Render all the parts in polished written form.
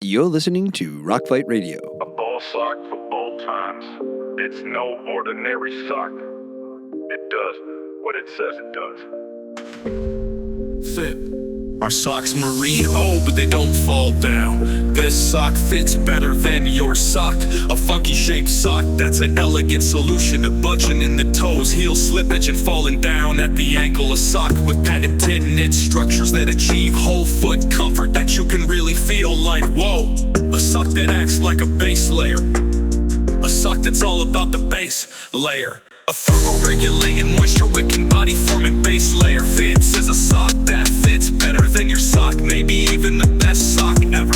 You're listening to Rock Fight Radio. A ball sock for all times. It's no ordinary sock. It does what it says it does. Fit. Our socks merino, but they don't fall down. This sock fits better than your sock. A funky shaped sock that's an elegant solution to budging in the toes, heel slippage, and falling down at the ankle. A sock with patented knit structures that achieve whole foot comfort that you can really feel like, whoa. A sock that acts like a base layer. A sock that's all about the base layer. A thermoregulating, moisture-wicking, body-forming base layer. Fits is a sock that fits better than your sock, maybe even the best sock ever.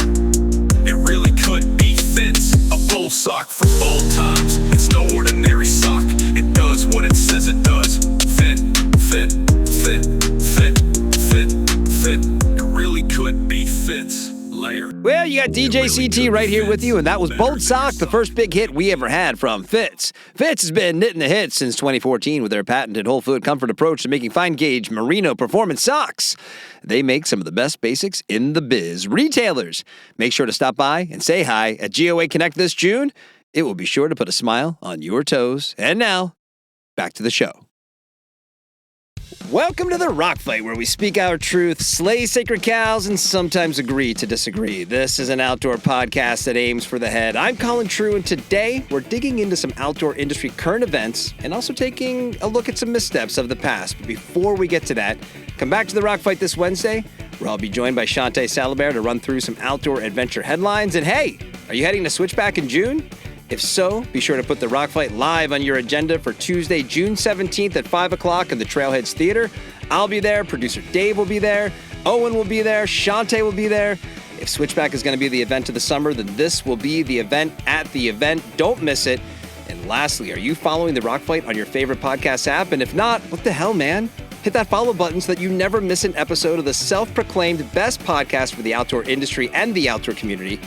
It really could be Fits, a bull sock for all times. It's no ordinary sock. It does what it says it does. Fit, fit, fit, fit, fit, fit. It really could be Fits. Layer. Well, you got DJ CT right here with you, and that was Bold Sock, the first big hit we ever had from Fits. Fits has been knitting the hits since 2014 with their patented whole foot comfort approach to making fine gauge merino performance socks. They make some of the best basics in the biz. Retailers, make sure to stop by and say hi at GOA Connect this June. It will be sure to put a smile on your toes. And now, back to the show. Welcome to the Rock Fight, where we speak our truth, slay sacred cows, and sometimes agree to disagree. This is an outdoor podcast that aims for the head. I'm Colin, Thru, and today we're digging into some outdoor industry current events and also taking a look at some missteps of the past. But before we get to that, come back to the Rock Fight this Wednesday, where I'll be joined by Shantae Salabert to run through some outdoor adventure headlines. And hey, are you heading to Switchback in June? If so, be sure to put the Rock Fight live on your agenda for Tuesday, June 17th at 5 o'clock in the Trailheads Theater. I'll be there, producer Dave will be there, Eoin will be there, Shantae will be there. If Switchback is going to be the event of the summer, then this will be the event at the event. Don't miss it. And lastly, are you following the Rock Fight on your favorite podcast app? And if not, what the hell, man? Hit that follow button so that you never miss an episode of the self-proclaimed best podcast for the outdoor industry and the outdoor community.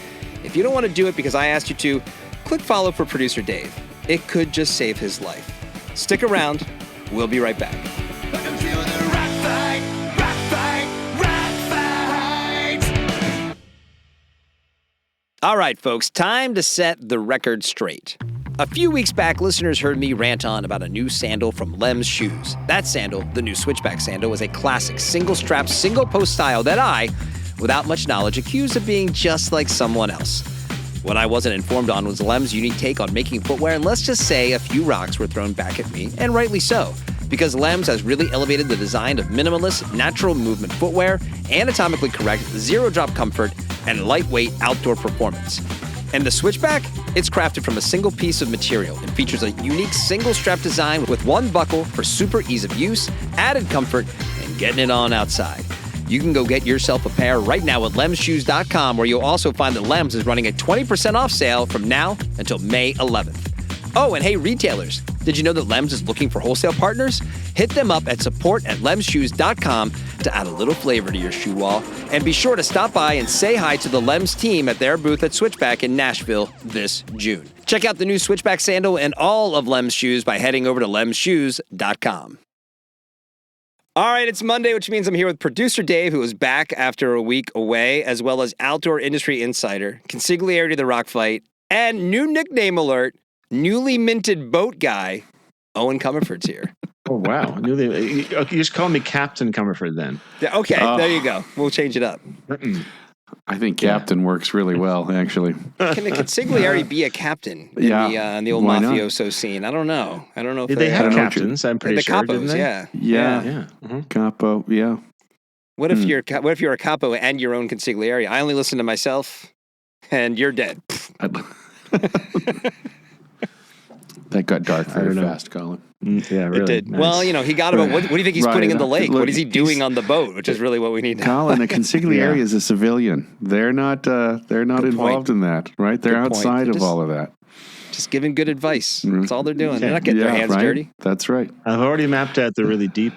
If you don't want to do it because I asked you to, click follow for producer Dave. It could just save his life. Stick around. We'll be right back. Welcome to the Rock Fight, Rock Fight, Rock Fight. All right, folks, time to set the record straight. A few weeks back, listeners heard me rant on about a new sandal from Lem's Shoes. That sandal, the new Switchback sandal, was a classic single-strap, single-post style that I, without much knowledge, accused of being just like someone else. What I wasn't informed on was Lem's unique take on making footwear, and let's just say a few rocks were thrown back at me, and rightly so, because Lem's has really elevated the design of minimalist, natural movement footwear, anatomically correct, zero-drop comfort, and lightweight outdoor performance. And the Switchback? It's crafted from a single piece of material and features a unique single-strap design with one buckle for super ease of use, added comfort, and getting it on outside. You can go get yourself a pair right now at lemsshoes.com, where you'll also find that Lems is running a 20% off sale from now until May 11th. Oh, and hey, retailers, did you know that Lems is looking for wholesale partners? Hit them up at support@lemsshoes.com to add a little flavor to your shoe wall. And be sure to stop by and say hi to the Lems team at their booth at Switchback in Nashville this June. Check out the new Switchback sandal and all of Lem's shoes by heading over to lemsshoes.com. All right, it's Monday, which means I'm here with producer Dave, who is back after a week away, as well as outdoor industry insider, consigliere to the Rock Fight, and new nickname alert, newly minted boat guy, Eoin Comerford's here. Oh, wow. You just call me Captain Comerford then. Yeah, okay, there you go. We'll change it up. I think captain works really well, actually. Can a consigliere be a captain in the old mafioso scene? I don't know. I don't know if they have captains. I'm pretty sure. The capos, yeah. Mm-hmm. Capo, yeah. What if you're a capo and your own consigliere? I only listen to myself, and you're dead. That got dark very fast, Colin. Yeah, really. It did. Nice. Well, he got about what do you think he's putting in the lake? Look, what is he doing on the boat? Which is really what we need. Colin, a consigliere is a civilian. They're not involved in that, right? They're outside of all of that. Just giving good advice. That's all they're doing. They're not getting their hands dirty. That's right. I've already mapped out the really deep,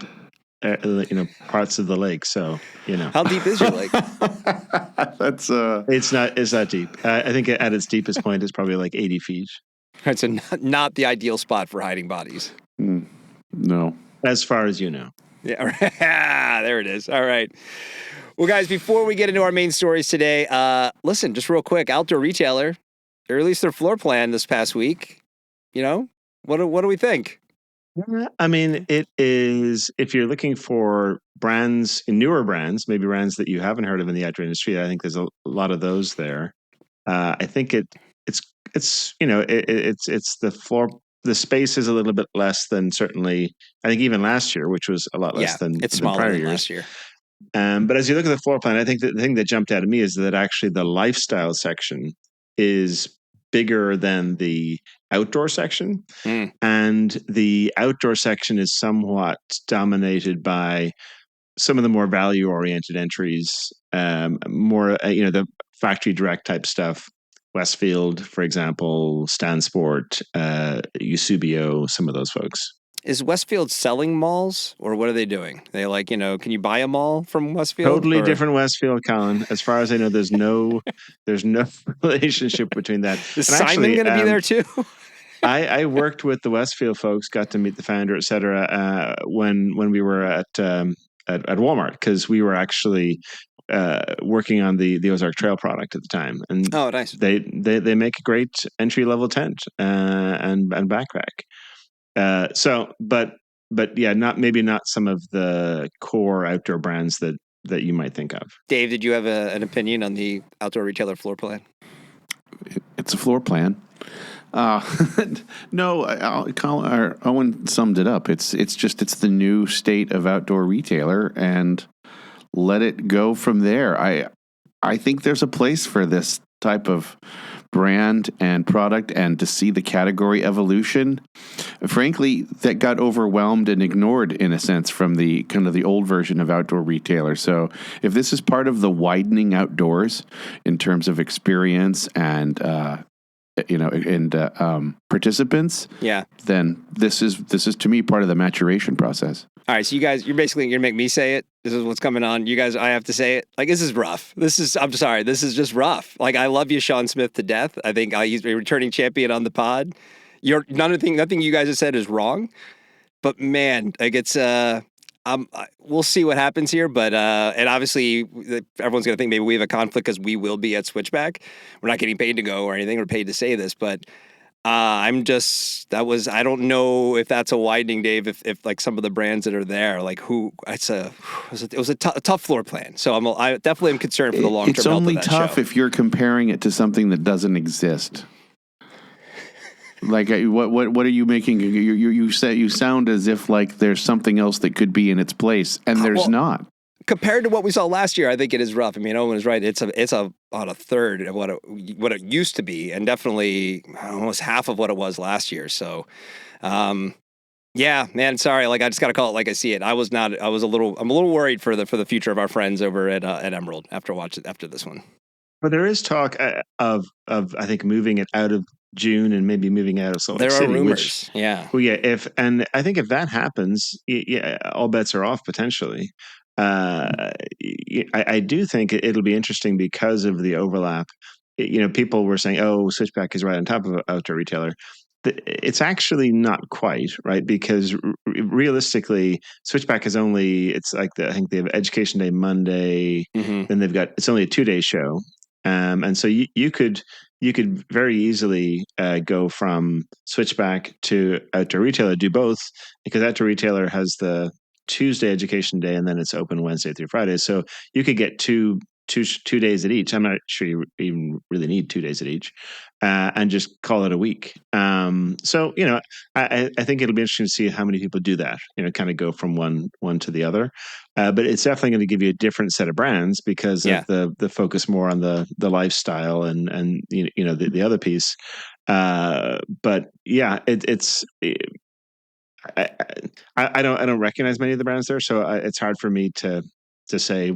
parts of the lake. So How deep is your lake? That's It's not deep. I think at its deepest point is probably like 80 feet. Right, so not the ideal spot for hiding bodies. No. As far as you know. Yeah, there it is. All right. Well, guys, before we get into our main stories today, listen, just real quick, Outdoor Retailer, they released their floor plan this past week. You know, what do we think? I mean, it is, if you're looking for brands, newer brands, maybe brands that you haven't heard of in the outdoor industry, I think there's a lot of those there. I think it's the floor, the space is a little bit less than certainly, I think even last year, which was a lot less than it's than smaller prior than years. last year. But as you look at the floor plan, I think that the thing that jumped out at me is that actually the lifestyle section is bigger than the outdoor section. And the outdoor section is somewhat dominated by some of the more value-oriented entries, more, the factory direct type stuff. Westfield, for example, Stansport, Eusebio, some of those folks. Is Westfield selling malls, or what are they doing? They can you buy a mall from Westfield? Totally different Westfield, Colin. As far as I know, there's no relationship between that. Is Simon going to be there too? I worked with the Westfield folks, got to meet the founder, et cetera, when we were at Walmart, because we were actually working on the Ozark Trail product at the time. And oh, nice. They make a great entry level tent and backpack. But yeah, not some of the core outdoor brands that you might think of. Dave, did you have an opinion on the Outdoor Retailer floor plan? It's a floor plan. No, Colin or Owen summed it up. It's the new state of Outdoor Retailer, and let it go from there. I think there's a place for this type of brand and product, and to see the category evolution, frankly, that got overwhelmed and ignored in a sense from the kind of the old version of Outdoor Retailer. So if this is part of the widening outdoors in terms of experience and participants, then this is to me part of the maturation process. All right, so you guys, you're basically going to make me say it. This is what's coming on. You guys, I have to say it. Like, this is rough. I'm sorry, this is just rough. Like, I love you, Sean Smith, to death. I think he's a returning champion on the pod. Nothing you guys have said is wrong. But man, like we'll see what happens here. But and obviously, everyone's going to think maybe we have a conflict because we will be at Switchback. We're not getting paid to go or anything. We're paid to say this, but I don't know if that's a widening, Dave, if like some of the brands that are there, like it was a tough floor plan. So I definitely am concerned for the long term. It's only tough if you're comparing it to something that doesn't exist. Like what are you making? You sound as if like there's something else that could be in its place, and there's not. Compared to what we saw last year, I think it is rough. I mean, Owen is right. It's about a third of what it used to be, and definitely almost half of what it was last year. So, yeah, man, sorry. Like, I just got to call it like I see it. I'm a little worried for the future of our friends over at Emerald after this one. But there is talk of I think moving it out of June and maybe moving out of Salt Lake City. There are rumors. I think if that happens, all bets are off potentially. I do think it'll be interesting because of the overlap. People were saying, "Oh, Switchback is right on top of Outdoor Retailer." It's actually not quite, right? Because realistically, Switchback is it's like I think they have Education Day Monday, then it's only a 2-day show, and so you could very easily go from Switchback to Outdoor Retailer, do both, because Outdoor Retailer has the Tuesday Education Day, and then it's open Wednesday through Friday. So you could get two days at each. I'm not sure you even really need 2 days at each, and just call it a week. So I think it'll be interesting to see how many people do that. Kind of go from one to the other. But it's definitely going to give you a different set of brands because of the focus more on the lifestyle and the other piece. But yeah, I don't recognize many of the brands there, so it's hard for me to say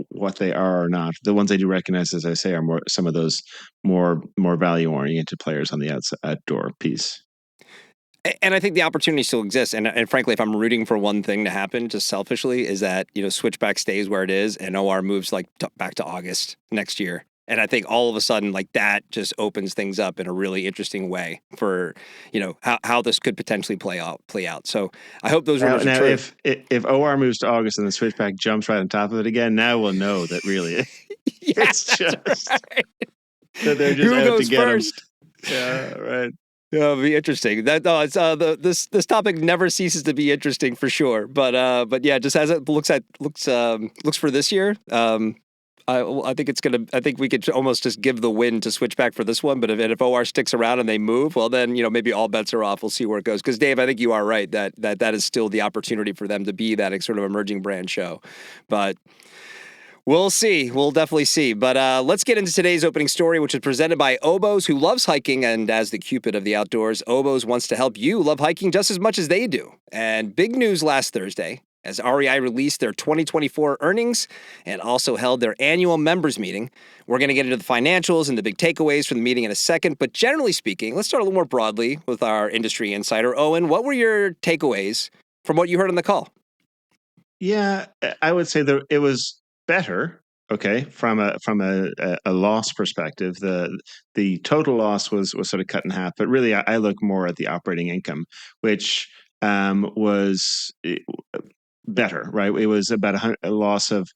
what they are or not. The ones I do recognize, as I say, are some of those more value oriented players on the outdoor piece. And I think the opportunity still exists. And frankly, if I'm rooting for one thing to happen, just selfishly, is that Switchback stays where it is and OR moves back to August next year. And I think all of a sudden, like that just opens things up in a really interesting way for, how this could potentially play out. So I hope those rumors are Now, true. if OR moves to August and the switchback jumps right on top of it again, now we'll know that really Yeah, it's that's just right. that they're just Who out to goes get him. first? Yeah, right. Yeah, it'll be interesting. This topic never ceases to be interesting for sure. But yeah, just as it looks for this year. I think I think we could almost just give the win to Switchback for this one. But if OR sticks around and they move, well, then maybe all bets are off. We'll see where it goes. Because Dave, I think you are right that is still the opportunity for them to be that sort of emerging brand show. But we'll see. We'll definitely see. But let's get into today's opening story, which is presented by Oboes, who loves hiking. And as the Cupid of the outdoors, Oboes wants to help you love hiking just as much as they do. And big news last Thursday, as REI released their 2024 earnings and also held their annual members meeting. We're going to get into the financials and the big takeaways from the meeting in a second. But generally speaking, let's start a little more broadly with our industry insider. Eoin, what were your takeaways from what you heard on the call? Yeah, I would say that it was better. Okay, from a loss perspective, the total loss was sort of cut in half. But really, I look more at the operating income, which was better. Right, it was about a loss of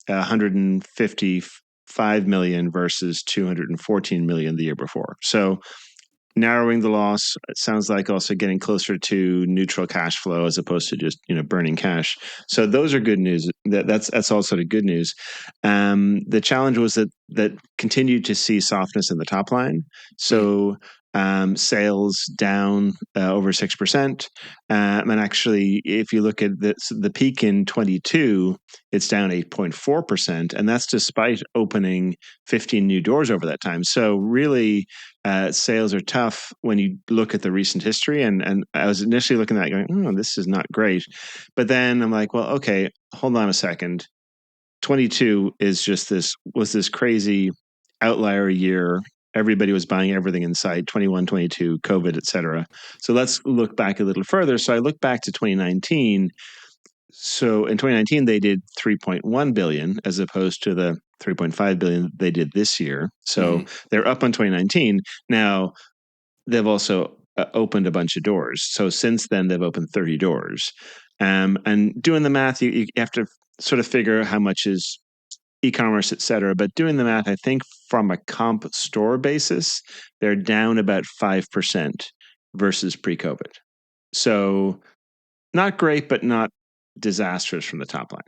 155 million versus 214 million the year before. So narrowing the loss, it sounds like also getting closer to neutral cash flow as opposed to just burning cash. So those are good news. That's all sort of good news. The challenge was that continued to see softness in the top line. So sales down over 6%. And actually, if you look at the peak in 22, it's down 8.4%. And that's despite opening 15 new doors over that time. So really, sales are tough when you look at the recent history. And I was initially looking at that going, this is not great. But then I'm like, well, okay, hold on a second. 22 was this crazy outlier year. Everybody was buying everything in sight, 21, 22, COVID, et cetera. So let's look back a little further. So I look back to 2019. So in 2019, they did 3.1 billion as opposed to the 3.5 billion they did this year. So they're up on 2019. Now, they've also opened a bunch of doors. So since then, they've opened 30 doors. And doing the math, you have to sort of figure how much is e-commerce, et cetera. But doing the math, I think from a comp store basis, they're down about 5% versus pre-COVID. So not great, but not disastrous from the top line.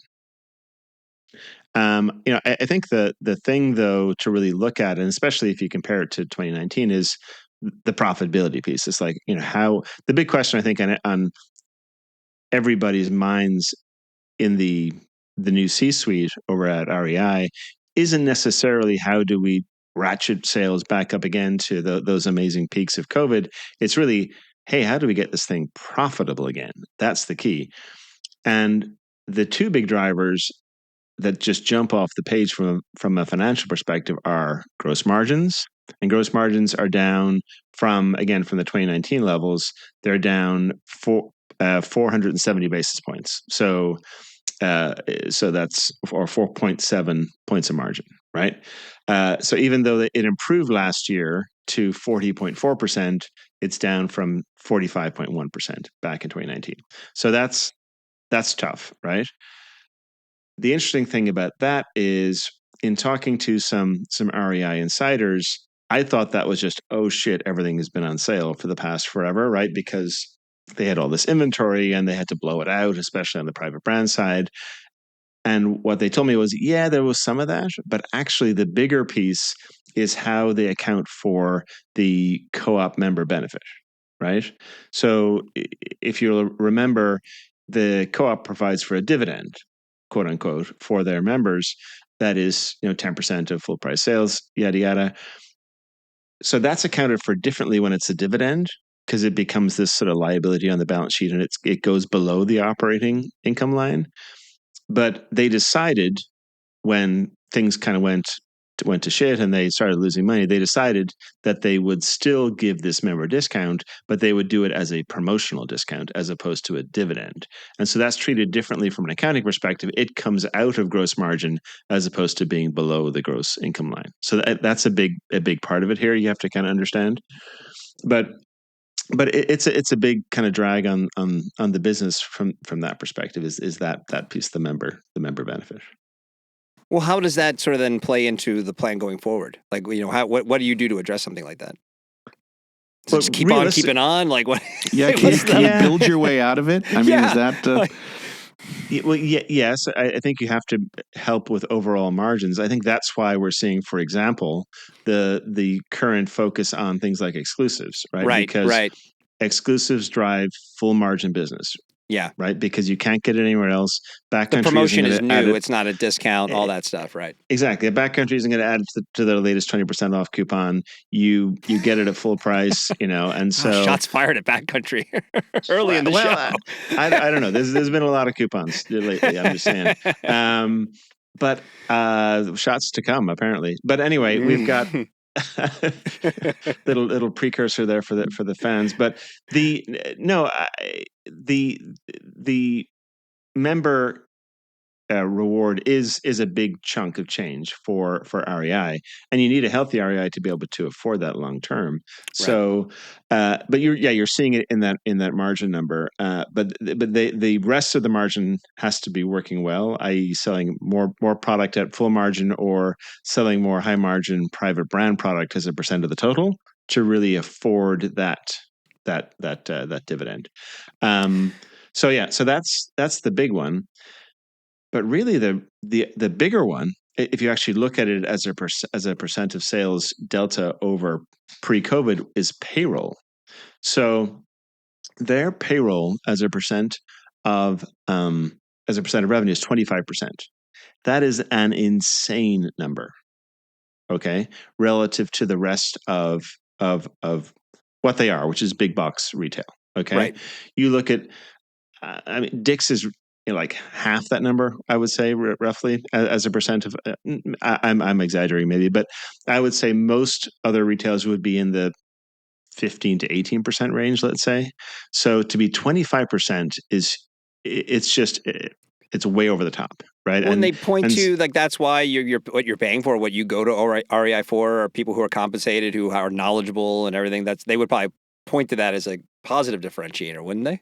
I think the thing though to really look at, and especially if you compare it to 2019, is the profitability piece. It's like how the big question I think on everybody's minds in the new C-suite over at REI isn't necessarily how do we ratchet sales back up again to those amazing peaks of COVID. It's really, hey, how do we get this thing profitable again? That's the key. And the two big drivers that just jump off the page from a financial perspective are gross margins. And gross margins are down from the 2019 levels. They're down 470 basis points. So that's 4.7 points of margin, right? So even though it improved last year to 40.4%, it's down from 45.1% back in 2019. So that's tough, right? The interesting thing about that is in talking to some REI insiders, I thought that was just, oh shit, everything has been on sale for the past forever, right? Because they had all this inventory and they had to blow it out, especially on the private brand side. And what they told me was, yeah, there was some of that, but actually the bigger piece is how they account for the co-op member benefit, right? So if you'll remember, the co-op provides for a dividend, quote unquote, for their members. That is, 10% of full price sales, yada, yada. So that's accounted for differently when it's a dividend because it becomes this sort of liability on the balance sheet and it goes below the operating income line. But they decided when things kind of went went to shit and they started losing money, they decided that they would still give this member discount, but they would do it as a promotional discount as opposed to a dividend. And so that's treated differently from an accounting perspective. It comes out of gross margin as opposed to being below the gross income line. So that's a big part of it here. You have to kind of understand. But it's a big kind of drag on the business from that perspective. Is that piece, the member benefit. Well, how does that sort of then play into the plan going forward? Like, what do you do to address something like that? So just keep on keeping on? Like what? Yeah, can you build your way out of it? I mean, is that... Yes. I think you have to help with overall margins. I think that's why we're seeing, for example, the current focus on things like exclusives, right? Because exclusives drive full margin business. Yeah. Right. Because you can't get it anywhere else. Backcountry, the promotion is new. It's not a discount, all that stuff. Right. Exactly. Backcountry isn't going to add to their latest 20% off coupon. You get it at full price, and so shots fired at Backcountry early in the show. I don't know. There's been a lot of coupons lately. I'm just saying. But shots to come, apparently. But anyway, we've got little precursor there for the fans. But the member reward is a big chunk of change for REI, and you need a healthy REI to be able to afford that long term. So, but you're seeing it in that margin number. But the rest of the margin has to be working well, i.e., selling more product at full margin or selling more high margin private brand product as a percent of the total to really afford that dividend. So that's the big one. But really, the bigger one, if you actually look at it as a percent of sales delta over pre-COVID, is payroll. So their payroll as a percent of revenue is 25%. That is an insane number. Okay, relative to the rest of what they are, which is big box retail. Okay, right. You look at, Dick's is like half that number, I would say, roughly as a percent of. I'm exaggerating maybe, but I would say most other retailers would be in the 15 to 18% range, let's say. So to be 25% it's way over the top, right? When they point to like that's why you're what you're paying for, what you go to REI for, are people who are compensated, who are knowledgeable and everything. They would probably point to that as a positive differentiator, wouldn't they?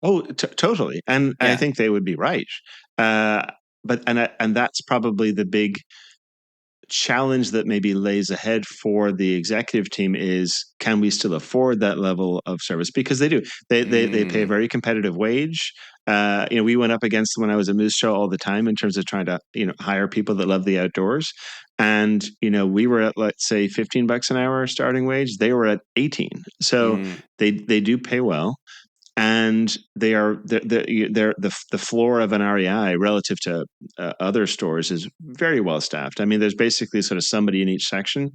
Oh, totally, and I think they would be right. But that's probably the big challenge that maybe lays ahead for the executive team is, can we still afford that level of service? Because they do. They pay a very competitive wage. We went up against them when I was at Moose Show all the time in terms of trying to hire people that love the outdoors. And we were at, let's say, $15 an hour starting wage. They were at 18. So they do pay well. And they're the floor of an REI relative to other stores is very well staffed. I mean, there's basically sort of somebody in each section.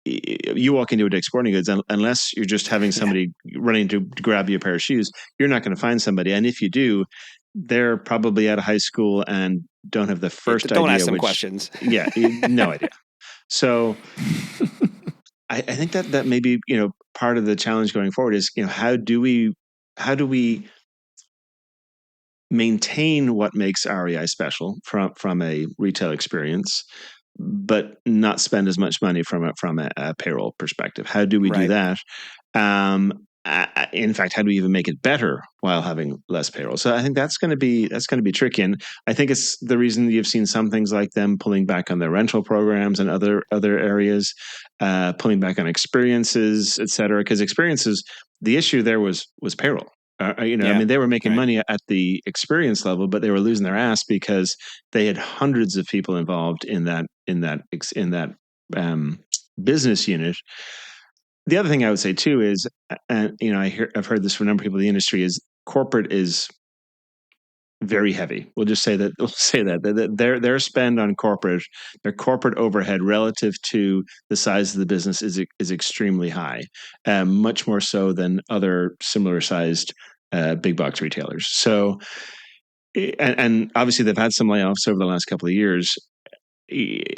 You walk into a Dick's Sporting Goods, unless you're just having somebody running to grab you a pair of shoes, you're not going to find somebody. And if you do, they're probably out of high school and don't have the first idea. Don't ask them questions. Yeah, no idea. So I think that may be part of the challenge going forward is how do we maintain what makes REI special from a retail experience, but not spend as much money from a payroll perspective? How do we do that? In fact, how do we even make it better while having less payroll? So I think that's going to be tricky, and I think it's the reason you've seen some things like them pulling back on their rental programs and other areas, pulling back on experiences, et cetera. Because experiences, the issue there was payroll. I mean, they were making money at the experience level, but they were losing their ass because they had hundreds of people involved in that business unit. The other thing I would say too is, I've heard this from a number of people in the industry, is corporate is very heavy. We'll say that their spend on their corporate overhead relative to the size of the business is extremely high, much more so than other similar sized big box retailers. So, and obviously they've had some layoffs over the last couple of years,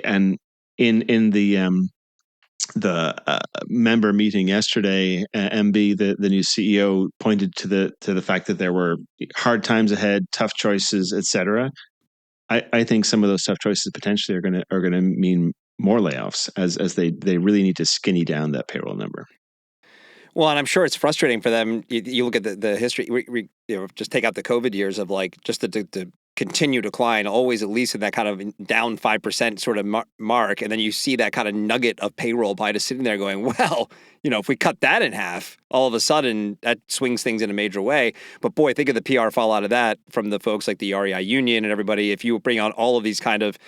and in the member meeting yesterday, MB, the new CEO, pointed to the fact that there were hard times ahead, tough choices, etc. I think some of those tough choices potentially are gonna mean more layoffs as they really need to skinny down that payroll number. Well, and I'm sure it's frustrating for them. You look at the history, just take out the COVID years of like just the continue decline, always at least in that kind of down 5% sort of mark. And then you see that kind of nugget of payroll by just sitting there going, well, if we cut that in half, all of a sudden that swings things in a major way. But boy, think of the PR fallout of that from the folks like the REI union and everybody. If you bring on all of these kind of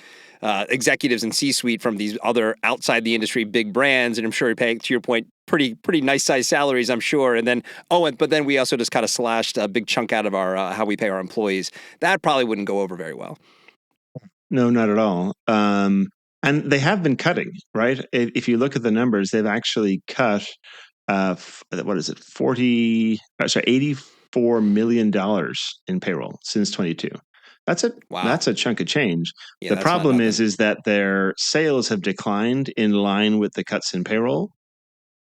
executives and C-suite from these other outside the industry big brands, and I'm sure you're paying, to your point, pretty nice sized salaries, I'm sure. And then but then we also just kind of slashed a big chunk out of our how we pay our employees. That probably wouldn't go over very well. No, not at all. And they have been cutting, right? If you look at the numbers, they've actually cut what is it, $84 million in payroll since 22. That's a chunk of change. Yeah, the problem is that their sales have declined in line with the cuts in payroll,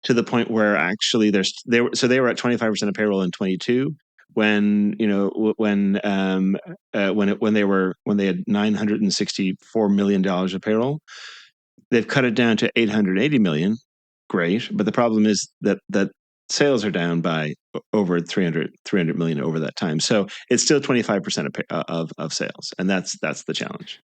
to the point where actually they were at 25% of payroll in 22 when they had $964 million of payroll. They've cut it down to $880 million. Great, but the problem is that sales are down by over 300 million over that time. So it's still 25% of sales, and that's the challenge.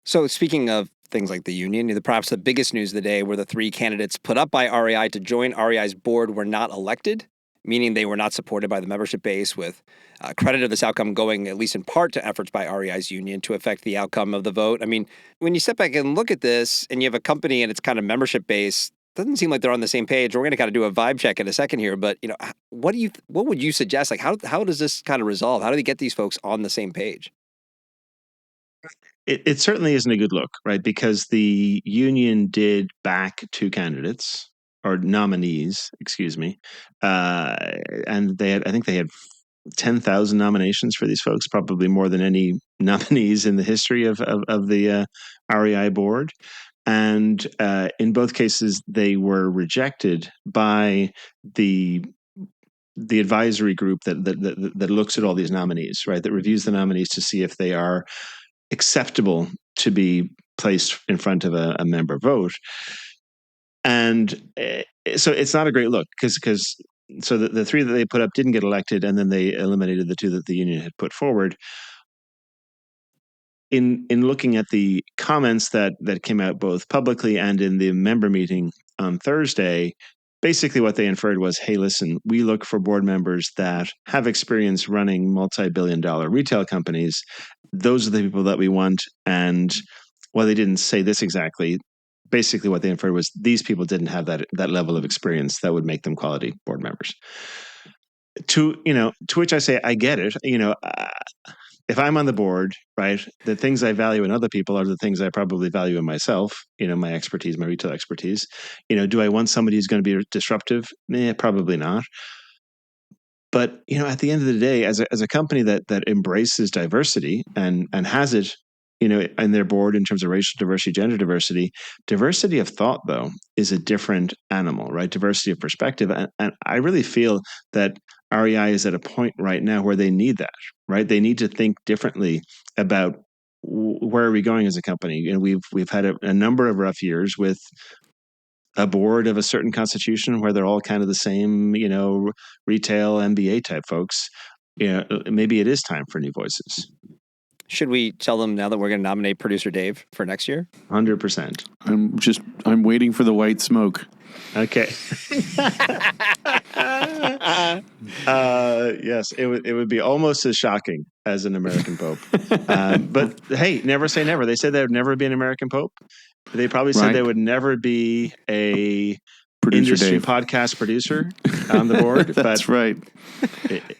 So speaking of things like the union, perhaps the biggest news of the day were the 3 candidates put up by REI to join REI's board were not elected, meaning they were not supported by the membership base, with credit of this outcome going at least in part to efforts by REI's union to affect the outcome of the vote. I mean, when you step back and look at this and you have a company and its kind of membership base, doesn't seem like they're on the same page. We're going to kind of do a vibe check in a second here, but what would you suggest? Like, how does this kind of resolve? How do they get these folks on the same page? It certainly isn't a good look, right? Because the union did back 2 candidates or nominees, excuse me, and I think they had 10,000 nominations for these folks, probably more than any nominees in the history of the REI board. And in both cases, they were rejected by the advisory group that looks at all these nominees, right? That reviews the nominees to see if they are acceptable to be placed in front of a member vote. And so it's not a great look because the 3 that they put up didn't get elected, and then they eliminated the 2 that the union had put forward. In looking at the comments that came out both publicly and in the member meeting on Thursday, basically what they inferred was, hey, listen, we look for board members that have experience running multi-billion-dollar retail companies. Those are the people that we want. And while they didn't say this exactly, basically what they inferred was these people didn't have that level of experience that would make them quality board members. To which I say, I get it. If I'm on the board, right, the things I value in other people are the things I probably value in myself, my expertise, my retail expertise. Do I want somebody who's going to be disruptive? Probably not. But, at the end of the day, as a company that embraces diversity and has it, in their board in terms of racial diversity, gender diversity of thought, though, is a different animal, right? Diversity of perspective. And I really feel that REI is at a point right now where they need that, right? They need to think differently about where are we going as a company. We've had a number of rough years with a board of a certain constitution where they're all kind of the same, retail MBA type folks. Maybe it is time for new voices. Should we tell them now that we're going to nominate producer Dave for next year? 100%. I'm waiting for the white smoke. Okay. Yes, it would be almost as shocking as an American Pope. But hey, never say never. They said there would never be an American Pope. They probably said there would never be a industry podcast producer on the board. That's right.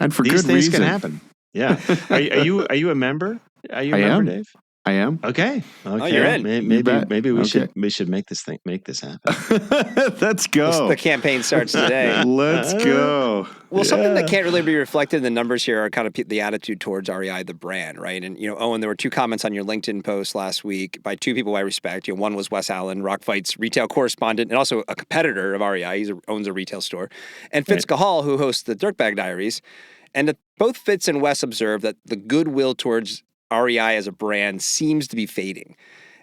And for these good things reason. can happen. Yeah. Are you a member? Are you a member, Dave? I am. Okay. Oh, you're in. Maybe we Okay. should make this happen. Let's go. The campaign starts today. Let's go. Well, something that can't really be reflected in the numbers here are kind of the attitude towards REI, the brand, right? And, Owen, there were 2 comments on your LinkedIn post last week by 2 people I respect. One was Wes Allen, Rockfight's retail correspondent and also a competitor of REI. He owns a retail store. And Fitz Cahall, who hosts the Dirtbag Diaries. And both Fitz and Wes observed that the goodwill towards REI as a brand seems to be fading.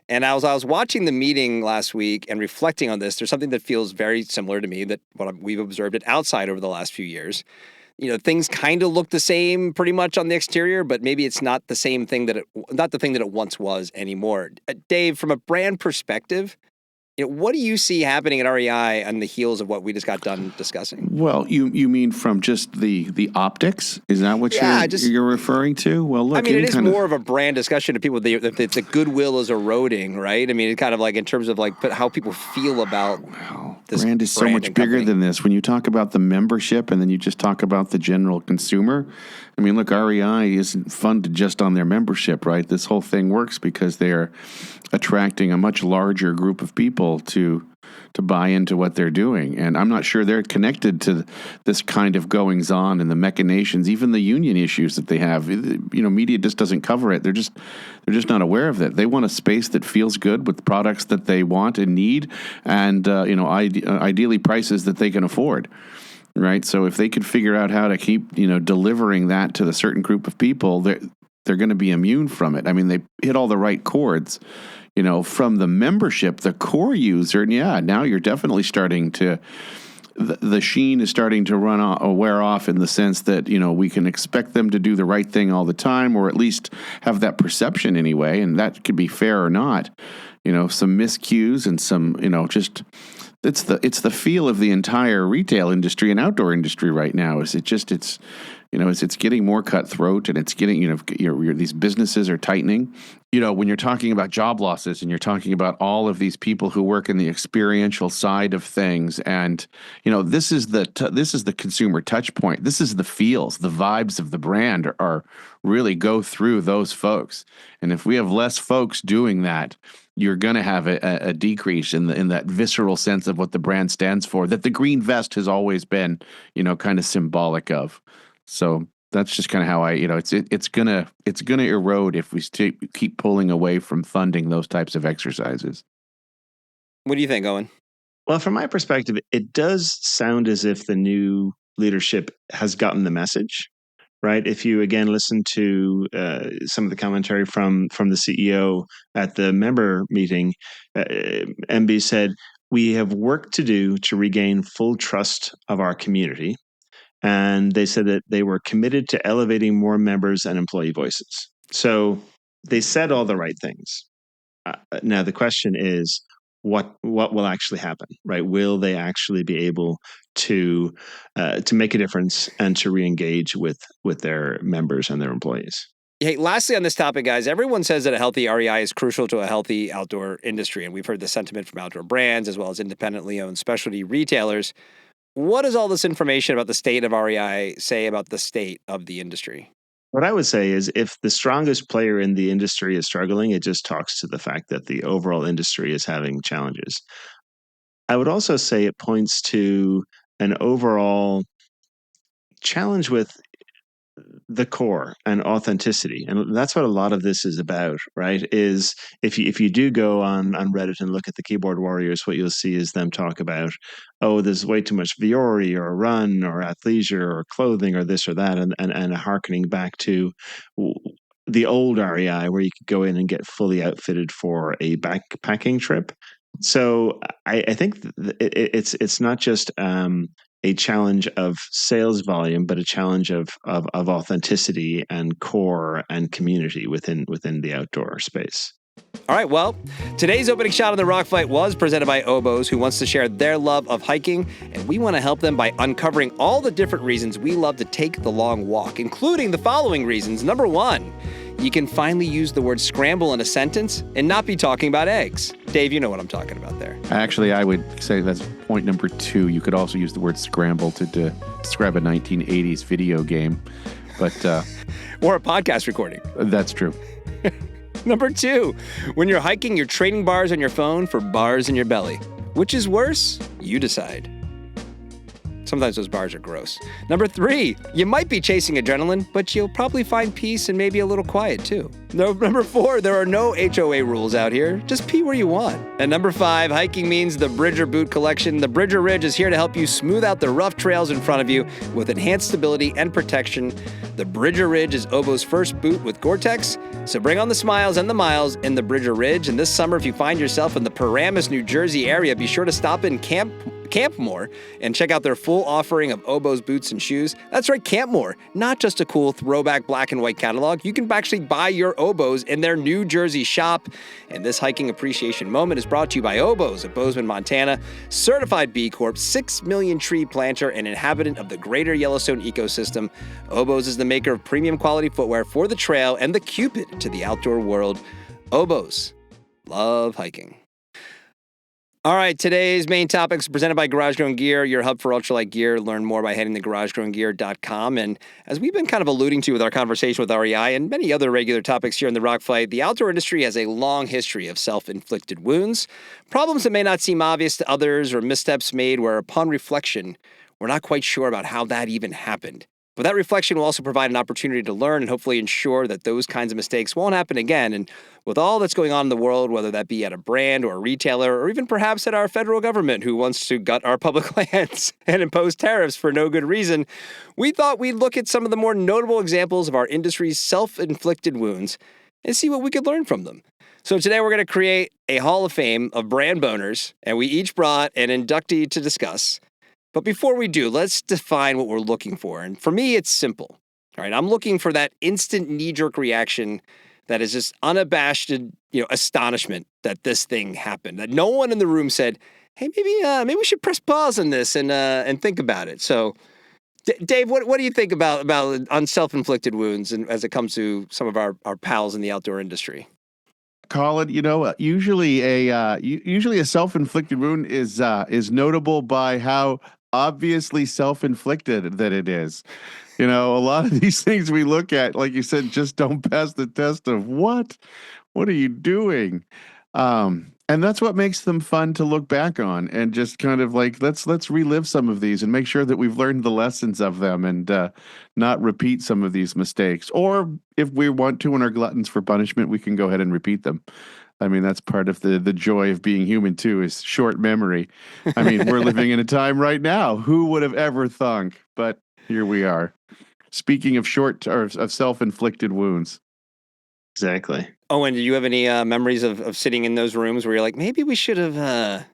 And I was watching the meeting last week and reflecting on this. There's something that feels very similar to me that we've observed it outside over the last few years. Things kind of look the same pretty much on the exterior, but maybe it's not the same thing not the thing that it once was anymore. Dave, from a brand perspective, what do you see happening at REI on the heels of what we just got done discussing? Well, you mean from just the optics? Is that what you're referring to? Well, look, it is more of a brand discussion to people. The goodwill is eroding, right? It's kind of like in terms of how people feel about this brand is so much bigger than this. When you talk about the membership and then you just talk about the general consumer, look, REI isn't funded just on their membership, right? This whole thing works because they're attracting a much larger group of people to buy into what they're doing. And I'm not sure they're connected to this kind of goings on and the machinations, even the union issues that they have. Media just doesn't cover it. They're just not aware of it. They want a space that feels good with products that they want and need, and ideally prices that they can afford. Right. So if they could figure out how to keep, delivering that to the certain group of people, they're going to be immune from it. They hit all the right chords. From the membership, the core user, now you're definitely starting to, the sheen is starting to wear off in the sense that, we can expect them to do the right thing all the time, or at least have that perception anyway, and that could be fair or not. Some miscues and some, just... It's the feel of the entire retail industry and outdoor industry right now. It's getting more cutthroat, and it's getting, these businesses are tightening. When you're talking about job losses and you're talking about all of these people who work in the experiential side of things, and this is the consumer touch point. This is the feels, the vibes of the brand are really go through those folks. And if we have less folks doing that, you're going to have a decrease in that visceral sense of what the brand stands for, that the green vest has always been, kind of symbolic of. So that's just kind of how it's gonna erode if we keep pulling away from funding those types of exercises. What do you think, Owen? Well, from my perspective, it does sound as if the new leadership has gotten the message. Right. If you again listen to some of the commentary from the CEO at the member meeting, MB said, "We have work to do to regain full trust of our community." And they said that they were committed to elevating more members and employee voices. So they said all the right things. Now the question is, what will actually happen, right? Will they actually be able to make a difference and to re-engage with their members and their employees? Hey, lastly on this topic, guys, everyone says that a healthy REI is crucial to a healthy outdoor industry, and we've heard the sentiment from outdoor brands as well as independently owned specialty retailers. What does all this information about the state of REI say about the state of the industry? What I would say is if the strongest player in the industry is struggling, it just talks to the fact that the overall industry is having challenges. I would also say it points to an overall challenge with the core and authenticity. And that's what a lot of this is about, right? Is if you do go on Reddit and look at the keyboard warriors, what you'll see is them talk about, oh, there's way too much Viore or run or athleisure or clothing or this or that, and hearkening back to the old REI where you could go in and get fully outfitted for a backpacking trip. So I think it's not just a challenge of sales volume, but a challenge of authenticity and core and community within the outdoor space. All right, well, today's opening shot on the Rock Fight was presented by Oboes, who wants to share their love of hiking, and we want to help them by uncovering all the different reasons we love to take the long walk, including the following reasons. Number 1, you can finally use the word scramble in a sentence and not be talking about eggs. Dave, you know what I'm talking about there. Actually, I would say that's point number 2. You could also use the word scramble to describe a 1980s video game, but or a podcast recording. That's true. Number 2, when you're hiking, you're trading bars on your phone for bars in your belly. Which is worse? You decide. Sometimes those bars are gross. Number 3, you might be chasing adrenaline, but you'll probably find peace and maybe a little quiet too. Number 4, there are no HOA rules out here. Just pee where you want. And number 5, hiking means the Bridger boot collection. The Bridger Ridge is here to help you smooth out the rough trails in front of you with enhanced stability and protection. The Bridger Ridge is Oboe's first boot with Gore-Tex. So bring on the smiles and the miles in the Bridger Ridge. And this summer, if you find yourself in the Paramus, New Jersey area, be sure to stop in Campmore and check out their full offering of Oboe's boots and shoes. That's right, Campmore. Not just a cool throwback black and white catalog. You can actually buy your Oboes in their New Jersey shop. And this hiking appreciation moment is brought to you by Oboes of Bozeman, Montana. Certified B Corp, 6 million tree planter and inhabitant of the greater Yellowstone ecosystem. Oboes is the maker of premium quality footwear for the trail and the Cupid to the outdoor world. Oboes. Love hiking. All right, today's main topics presented by Garage Grown Gear, your hub for ultralight gear. Learn more by heading to garagegrowngear.com. And as we've been kind of alluding to with our conversation with REI and many other regular topics here in the Rock Fight, the outdoor industry has a long history of self-inflicted wounds, problems that may not seem obvious to others or missteps made where upon reflection, we're not quite sure about how that even happened. But that reflection will also provide an opportunity to learn and hopefully ensure that those kinds of mistakes won't happen again. And with all that's going on in the world, whether that be at a brand or a retailer, or even perhaps at our federal government who wants to gut our public lands and impose tariffs for no good reason, we thought we'd look at some of the more notable examples of our industry's self-inflicted wounds and see what we could learn from them. So today we're going to create a Hall of Fame of brand boners, and we each brought an inductee to discuss. But before we do, let's define what we're looking for. And for me, it's simple. All right, I'm looking for that instant knee-jerk reaction that is just unabashed, astonishment that this thing happened. That no one in the room said, "Hey, maybe we should press pause on this and think about it." So, Dave, what do you think about on self-inflicted wounds and as it comes to some of our pals in the outdoor industry? Colin, usually a self-inflicted wound is notable by how obviously self-inflicted that it is. A lot of these things we look at, like you said, just don't pass the test of what are you doing? And that's what makes them fun to look back on and just kind of like, let's relive some of these and make sure that we've learned the lessons of them and not repeat some of these mistakes. Or if we want to and are gluttons for punishment, we can go ahead and repeat them. I mean, that's part of the joy of being human too, is short memory. I mean, we're living in a time right now. Who would have ever thunk? But here we are. Speaking of of self-inflicted wounds. Exactly. Owen, do you have any memories of sitting in those rooms where you're like, maybe we shouldn't have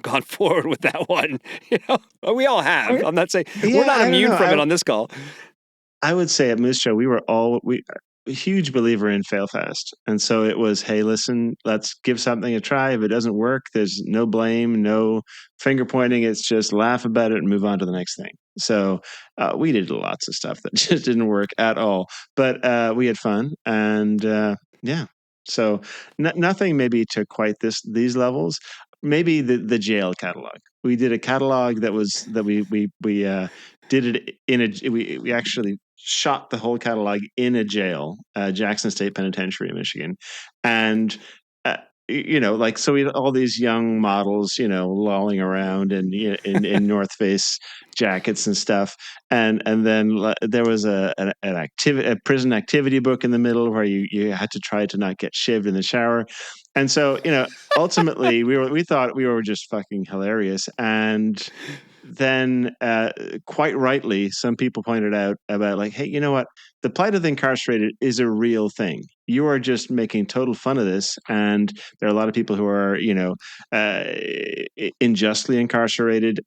gone forward with that one? We all have. I'm not saying we're not immune from it on this call. I would say at Moose Show, we were a huge believer in fail fast. And so it was, hey, listen, let's give something a try. If it doesn't work, there's no blame, no finger pointing. It's just laugh about it and move on to the next thing. So we did lots of stuff that just didn't work at all. But we had fun. And so nothing maybe to quite these levels. Maybe the jail catalog. We did a catalog that we did it we actually shot the whole catalog in a jail, Jackson State Penitentiary in Michigan. And, so we had all these young models, lolling around in North Face jackets and stuff. And then there was a prison activity book in the middle where you had to try to not get shivved in the shower. And so, ultimately we thought we were just fucking hilarious. And then quite rightly, some people pointed out about like, hey, you know what? The plight of the incarcerated is a real thing. You are just making total fun of this. And there are a lot of people who are, unjustly incarcerated.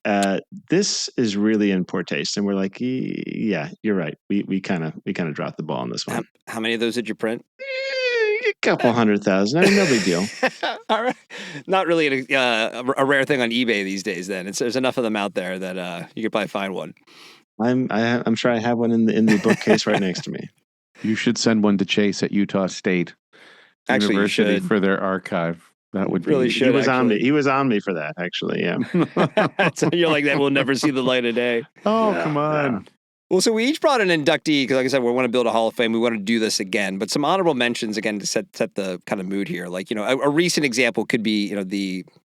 This is really in poor taste. And we're like, yeah, you're right. We kind of dropped the ball on this one. How many of those did you print? A couple 100,000. I mean, no big deal. All right. Not really a rare thing on eBay these days. Then there's enough of them out there that you could probably find one. I'm sure I have one in the bookcase right next to me. You should send one to Chase at Utah State University for their archive. That would really be. Should. He was on me for that. Actually, yeah. So you're like, that will never see the light of day. Oh, come on. Well, so we each brought an inductee because, like I said, we want to build a Hall of Fame. We want to do this again, but some honorable mentions again to set the kind of mood here. Like, a recent example could be,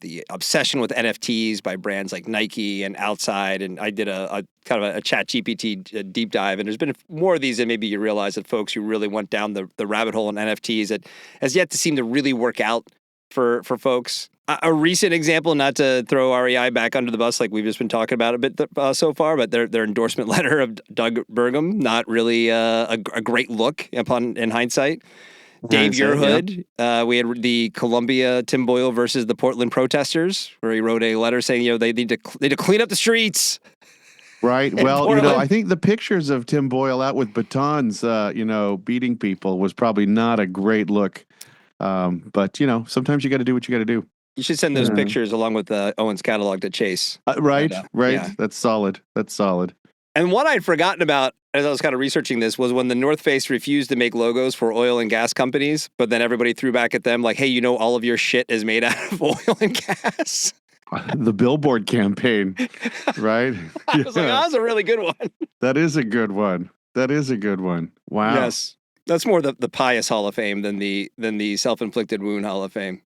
the obsession with NFTs by brands like Nike and Outside. And I did a kind of a Chat GPT deep dive, and there's been more of these than maybe you realize, that folks who really went down the rabbit hole in NFTs that has yet to seem to really work out for folks. A recent example, not to throw REI back under the bus like we've just been talking about a bit so far, but their endorsement letter of Doug Burgum, not really a great look in hindsight. Dave Yerhood, we had the Columbia Tim Boyle versus the Portland protesters, where he wrote a letter saying, they need to clean up the streets. Right. Well, I think the pictures of Tim Boyle out with batons, beating people was probably not a great look. But sometimes you got to do what you got to do. You should send those pictures along with Owen's catalog to Chase. Right. Yeah. That's solid. And what I'd forgotten about as I was kind of researching this was when the North Face refused to make logos for oil and gas companies, but then everybody threw back at them like, hey, all of your shit is made out of oil and gas. The billboard campaign, right? I was like, that was a really good one. That is a good one. Wow. Yes. That's more the pious Hall of Fame than the self-inflicted wound Hall of Fame.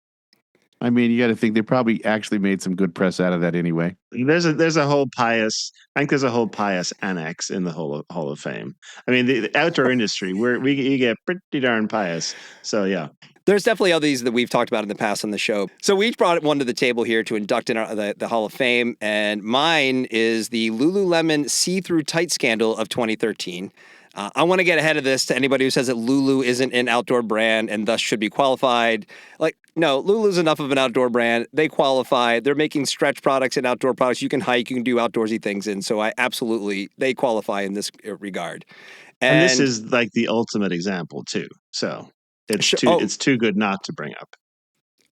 I mean, you got to think they probably actually made some good press out of that anyway. There's a whole pious. I think there's a whole pious annex in the Hall of Fame. I mean, the outdoor industry where you get pretty darn pious. So yeah. There's definitely others that we've talked about in the past on the show. So we each brought one to the table here to induct in the Hall of Fame, and mine is the Lululemon see-through tight scandal of 2013. I want to get ahead of this to anybody who says that Lulu isn't an outdoor brand and thus should be qualified. Like, no, Lulu's enough of an outdoor brand. They qualify. They're making stretch products and outdoor products you can hike, you can do outdoorsy things in. So they qualify in this regard. And this is like the ultimate example too. So it's too good not to bring up.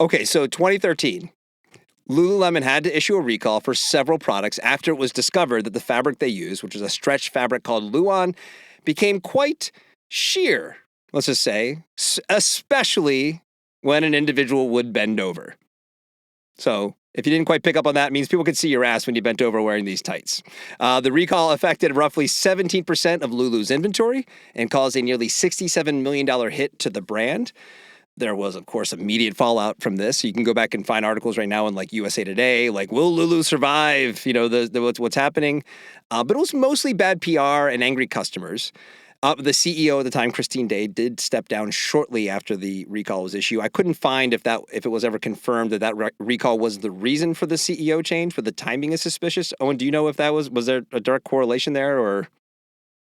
Okay, so 2013. Lululemon had to issue a recall for several products after it was discovered that the fabric they used, which is a stretch fabric called Luon, became quite sheer, let's just say, especially when an individual would bend over. So if you didn't quite pick up on that, it means people could see your ass when you bent over wearing these tights. The recall affected roughly 17% of Lulu's inventory and caused a nearly $67 million hit to the brand. There was, of course, immediate fallout from this. You can go back and find articles right now in like USA Today, like, will Lulu survive? What's happening. But it was mostly bad PR and angry customers. The CEO at the time, Christine Day, did step down shortly after the recall was issued. I couldn't find if it was ever confirmed that recall was the reason for the CEO change, but the timing is suspicious. Owen, do you know if that was there a direct correlation there, or?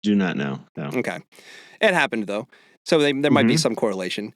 Do not know. No. Okay. It happened, though. So there might be some correlation.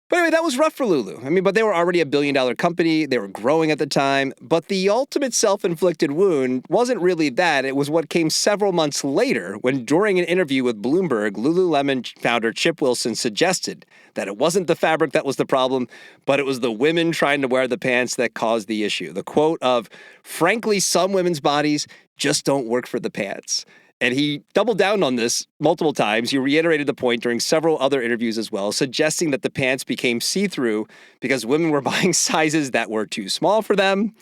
But anyway, that was rough for Lulu. I mean, but they were already a billion-dollar company. They were growing at the time. But the ultimate self-inflicted wound wasn't really that. It was what came several months later when, during an interview with Bloomberg, Lululemon founder Chip Wilson suggested that it wasn't the fabric that was the problem, but it was the women trying to wear the pants that caused the issue. The quote of, frankly, some women's bodies just don't work for the pants. And he doubled down on this multiple times. He reiterated the point during several other interviews as well, suggesting that the pants became see-through because women were buying sizes that were too small for them.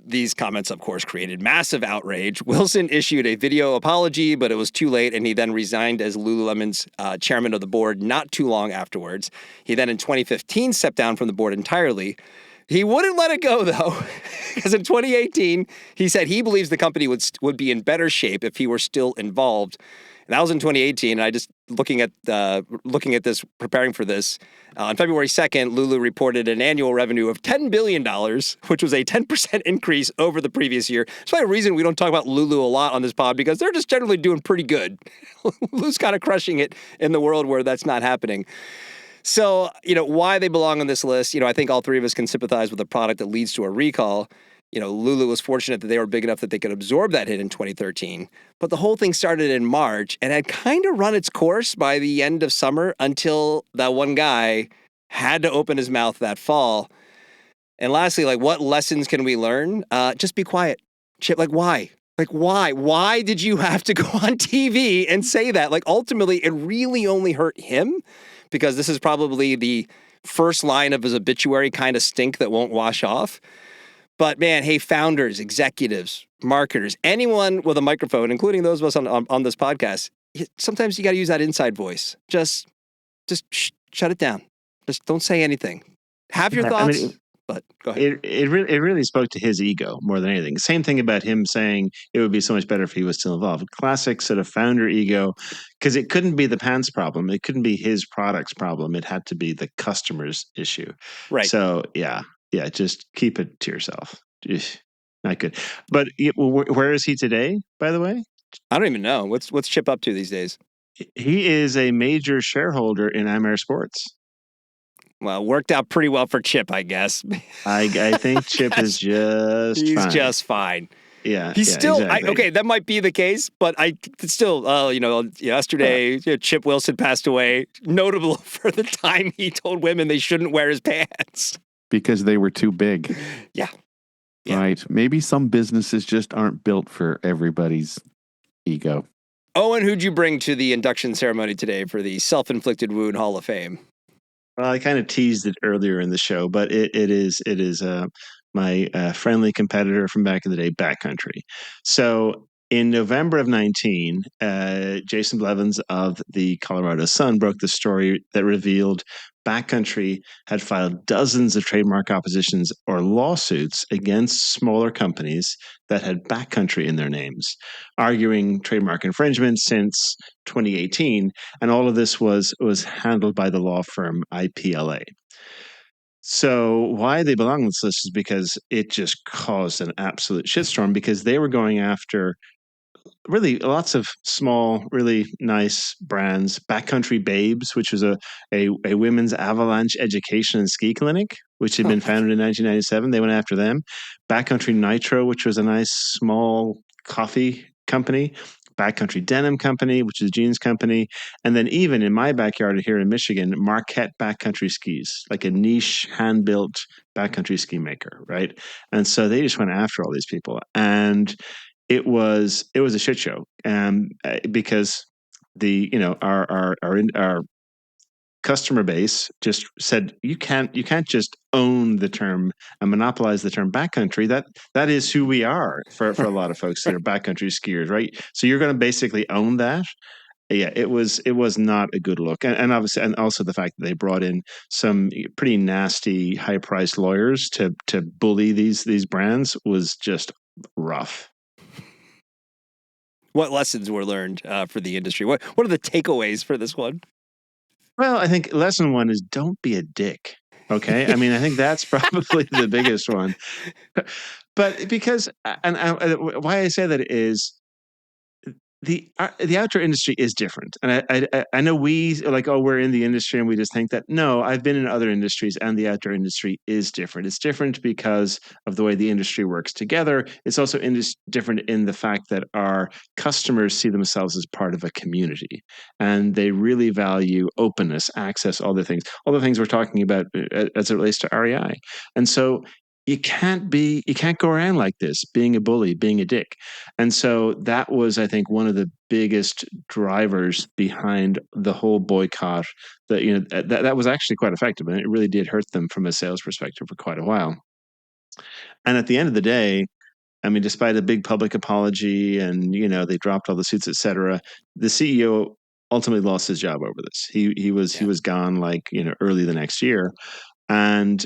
These comments, of course, created massive outrage. Wilson issued a video apology, but it was too late, and he then resigned as Lululemon's chairman of the board not too long afterwards. He then, in 2015, stepped down from the board entirely. He wouldn't let it go, though, because in 2018, he said he believes the company would be in better shape if he were still involved. And that was in 2018, and I just looking at this, preparing for this, on February 2nd, Lulu reported an annual revenue of $10 billion, which was a 10% increase over the previous year. That's probably a reason we don't talk about Lulu a lot on this pod, because they're just generally doing pretty good. Lulu's kind of crushing it in the world where that's not happening. So, why they belong on this list, I think all three of us can sympathize with a product that leads to a recall. Lulu was fortunate that they were big enough that they could absorb that hit in 2013. But the whole thing started in March and had kind of run its course by the end of summer until that one guy had to open his mouth that fall. And lastly, what lessons can we learn? Just be quiet. Chip, why? Why? Why did you have to go on TV and say that? Ultimately, it really only hurt him, because this is probably the first line of his obituary kind of stink that won't wash off. But man, hey, founders, executives, marketers, anyone with a microphone, including those of us on this podcast, sometimes you got to use that inside voice. Just shut it down. Just don't say anything. Have your thoughts, but go ahead. It really spoke to his ego more than anything. Same thing about him saying it would be so much better if he was still involved. Classic sort of founder ego, because it couldn't be the pants problem. It couldn't be his product's problem. It had to be the customer's issue. Right. So yeah, just keep it to yourself. Not good. But where is he today, by the way? I don't even know. What's Chip up to these days? He is a major shareholder in Amer Sports. Well, worked out pretty well for Chip, I guess. I think Chip is just he's fine. just fine. Yeah, he's still exactly. Okay. That might be the case, but yesterday Chip Wilson passed away. Notable for the time he told women they shouldn't wear his pants because they were too big. Yeah. Right. Maybe some businesses just aren't built for everybody's ego. Eoin, who'd you bring to the induction ceremony today for the Self-Inflicted Wound Hall of Fame? Well, I kind of teased it earlier in the show, but it is my friendly competitor from back in the day, Backcountry. So in November of 19, Jason Blevins of the Colorado Sun broke the story that revealed Backcountry had filed dozens of trademark oppositions or lawsuits against smaller companies that had Backcountry in their names, arguing trademark infringement since 2018. And all of this was handled by the law firm IPLA. So why they belong on this list is because it just caused an absolute shitstorm, because they were going after really lots of small, really nice brands. Backcountry Babes, which was a women's avalanche education and ski clinic, which had been founded in 1997. They went after them. Backcountry Nitro, which was a nice small coffee company. Backcountry Denim Company, which is a jeans company. And then even in my backyard here in Michigan, Marquette Backcountry Skis, like a niche hand-built backcountry ski maker, right? And so they just went after all these people. And it was a shit show, because our customer base just said you can't just own the term and monopolize the term backcountry. That is who we are for a lot of folks that are backcountry skiers, right? So you're going to basically own that. Yeah, it was not a good look, and obviously, and also the fact that they brought in some pretty nasty, high-priced lawyers to bully these brands was just rough. What lessons were learned for the industry? What are the takeaways for this one? Well, I think lesson one is don't be a dick. Okay. I mean, I think that's probably the biggest one. But because, and why I say that is the outdoor industry is different. And I know we like, oh, we're in the industry and we just think that. No, I've been in other industries and the outdoor industry is different. It's different because of the way the industry works together. It's also different in the fact that our customers see themselves as part of a community, and they really value openness, access, all the things we're talking about as it relates to REI. And so you can't go around like this, being a bully, being a dick. And so that was, I think, one of the biggest drivers behind the whole boycott. That was actually quite effective, and it really did hurt them from a sales perspective for quite a while. And at the end of the day, I mean, despite a big public apology and, they dropped all the suits, et cetera, the CEO ultimately lost his job over this. He was gone early the next year. And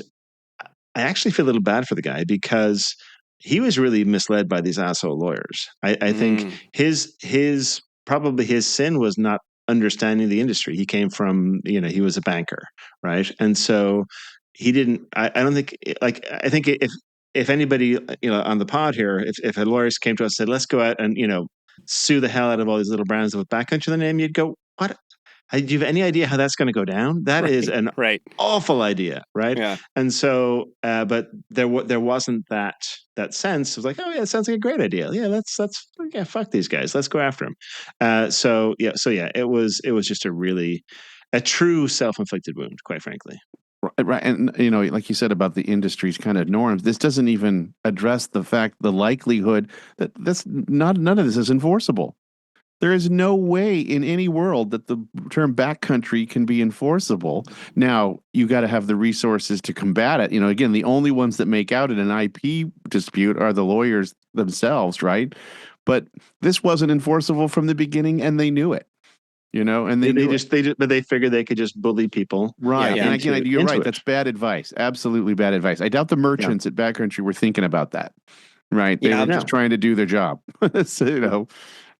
I actually feel a little bad for the guy because he was really misled by these asshole lawyers. I think his sin was not understanding the industry. He came from, he was a banker, right? And so he didn't, I don't think, I think if anybody, on the pod here, if a lawyer came to us and said, let's go out and, sue the hell out of all these little brands with Backcountry in the name, you'd go, what? Do you have any idea how that's going to go down? That is an awful idea, right? Yeah. And so, but there wasn't that sense. It was like, oh yeah, it sounds like a great idea. Yeah, let's fuck these guys. Let's go after them. So it was just a true self-inflicted wound, quite frankly. Right, and like you said about the industry's kind of norms, this doesn't even address the likelihood that none of this is enforceable. There is no way in any world that the term backcountry can be enforceable. Now, you got to have the resources to combat it. Again, the only ones that make out in an IP dispute are the lawyers themselves, right? But this wasn't enforceable from the beginning, and they knew it. And but they figured they could just bully people. Right. Yeah. And again, you're right. it. That's bad advice. Absolutely bad advice. I doubt the merchants at Backcountry were thinking about that. Right. They were just trying to do their job. So,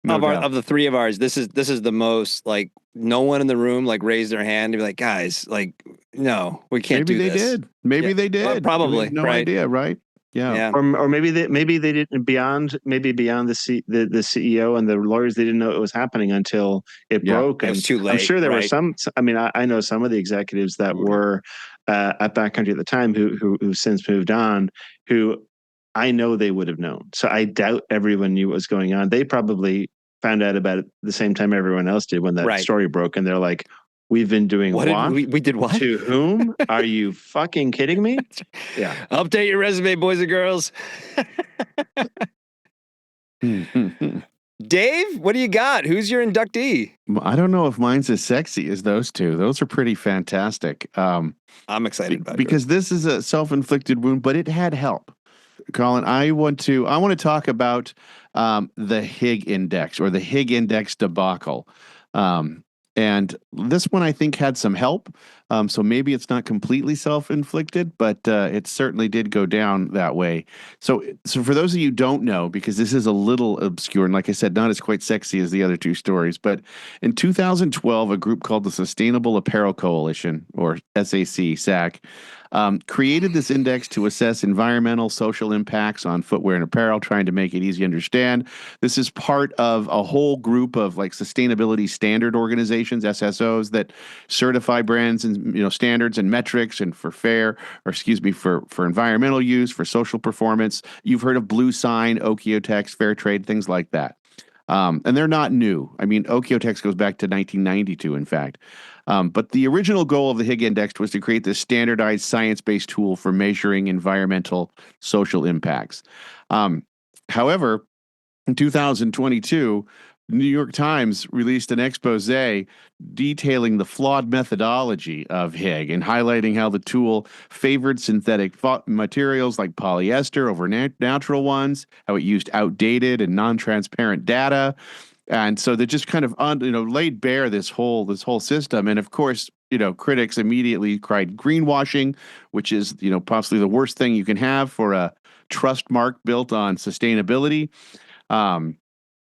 no doubt. Of the three of ours, this is the most like no one in the room like raised their hand and be like, guys, like, no, we can't do this. Maybe they did. Probably. No right. idea. Right. Yeah. Or maybe they didn't beyond the CEO and the lawyers, they didn't know it was happening until it broke. It was too late. I'm sure there were some. I mean, I know some of the executives that were at Backcountry at the time who since moved on, who I know they would have known. So I doubt everyone knew what was going on. They probably found out about it the same time everyone else did when that story broke, and they're like, we've been doing what? We did what? To whom? Are you fucking kidding me? Yeah. Update your resume, boys and girls. Dave, what do you got? Who's your inductee? I don't know if mine's as sexy as those two. Those are pretty fantastic. I'm excited about it. Because this is a self-inflicted wound, but it had help. Colin, I want to talk about the Higg index, or the Higg index debacle. And this one, I think, had some help. So maybe it's not completely self-inflicted, but it certainly did go down that way. So for those of you who don't know, because this is a little obscure, and like I said, not as quite sexy as the other two stories, but in 2012, a group called the Sustainable Apparel Coalition, or SAC, created this index to assess environmental, social impacts on footwear and apparel, trying to make it easy to understand. This is part of a whole group of like sustainability standard organizations, SSOs, that certify brands and standards and metrics, and for environmental use, for social performance. You've heard of Blue Sign, Okeotex, Fairtrade, things like that. And they're not new. I mean, Okeotex goes back to 1992, in fact. But the original goal of the Higg Index was to create this standardized science-based tool for measuring environmental social impacts. However, in 2022, New York Times released an expose detailing the flawed methodology of Higg and highlighting how the tool favored synthetic materials like polyester over natural ones, how it used outdated and non-transparent data. And so they just kind of laid bare this whole system. And of course, critics immediately cried greenwashing, which is possibly the worst thing you can have for a trust mark built on sustainability.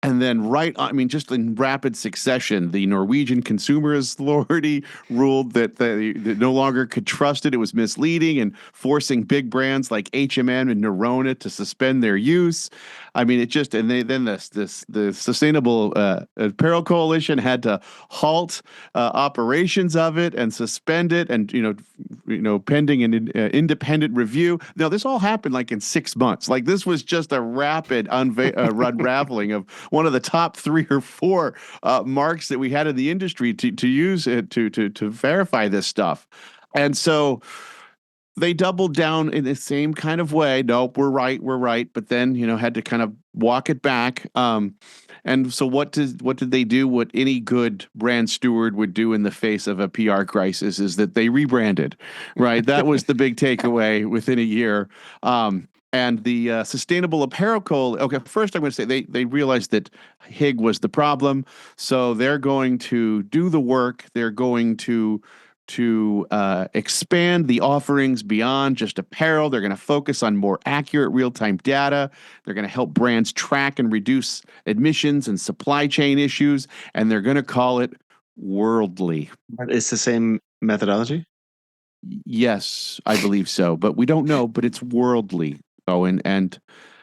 And then just in rapid succession, the Norwegian Consumer Authority ruled that they no longer could trust it. It was misleading, and forcing big brands like H&M and Nerona to suspend their use. I mean, the Sustainable Apparel Coalition had to halt operations of it and suspend it, and pending an independent review. Now, this all happened like in 6 months. Like, this was just a rapid unraveling of one of the top 3 or 4 marks that we had in the industry to use it to verify this stuff. And so they doubled down in the same kind of way. Nope, we're right. But then, had to kind of walk it back. And so what did they do? What any good brand steward would do in the face of a PR crisis is that they rebranded, right? That was the big takeaway within a year. And the Sustainable Apparel Coalition, okay, first I'm going to say they realized that Higg was the problem. So they're going to do the work. They're going to expand the offerings beyond just apparel. They're going to focus on more accurate real-time data. They're going to help brands track and reduce emissions and supply chain issues. And they're going to call it worldly. It's the same methodology? Yes, I believe so. But we don't know, but it's worldly. Owen,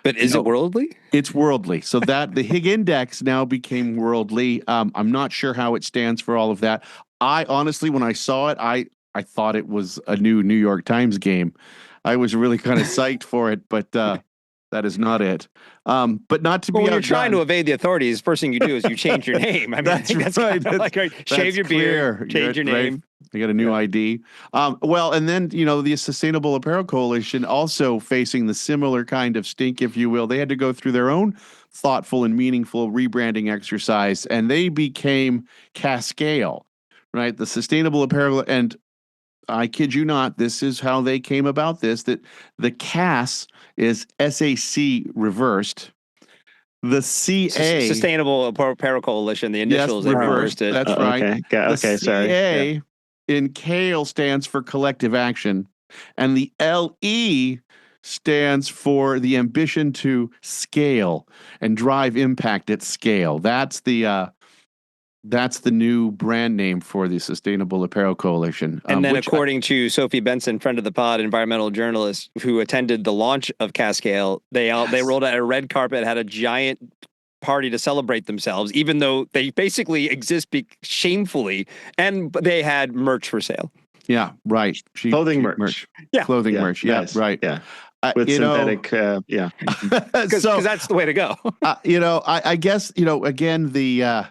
but is it worldly? It's worldly. So that the Higg Index now became worldly. I'm not sure how it stands for all of that. I honestly, when I saw it, I thought it was a new New York Times game. I was really kind of psyched for it, but That is not it. But not to Well, be when you're outdone. trying to evade the authorities, first thing you do is you change your name. I mean, I think that's right. kind of like, right, shave your beard, change your name. You got a new ID. Well, and then, the Sustainable Apparel Coalition also facing the similar kind of stink, if you will. They had to go through their own thoughtful and meaningful rebranding exercise, and they became Cascale, right? The Sustainable Apparel, and I kid you not, this is how they came about this, that the CAS is SAC reversed. The CA... Sustainable Apparel Coalition, the initials, they reversed it. That's right. Okay, The sorry. CA in CALE stands for collective action, and the LE stands for the ambition to scale and drive impact at scale. That's the new brand name for the Sustainable Apparel Coalition. And then according to Sophie Benson, friend of the pod, environmental journalist who attended the launch of Cascale, they rolled out a red carpet, had a giant party to celebrate themselves, even though they basically exist shamefully, and they had merch for sale. Yeah, right. Clothing merch. Yeah. Clothing merch. Yeah, nice. right. Yeah. With synthetic, Because that's the way to go. I guess, again, the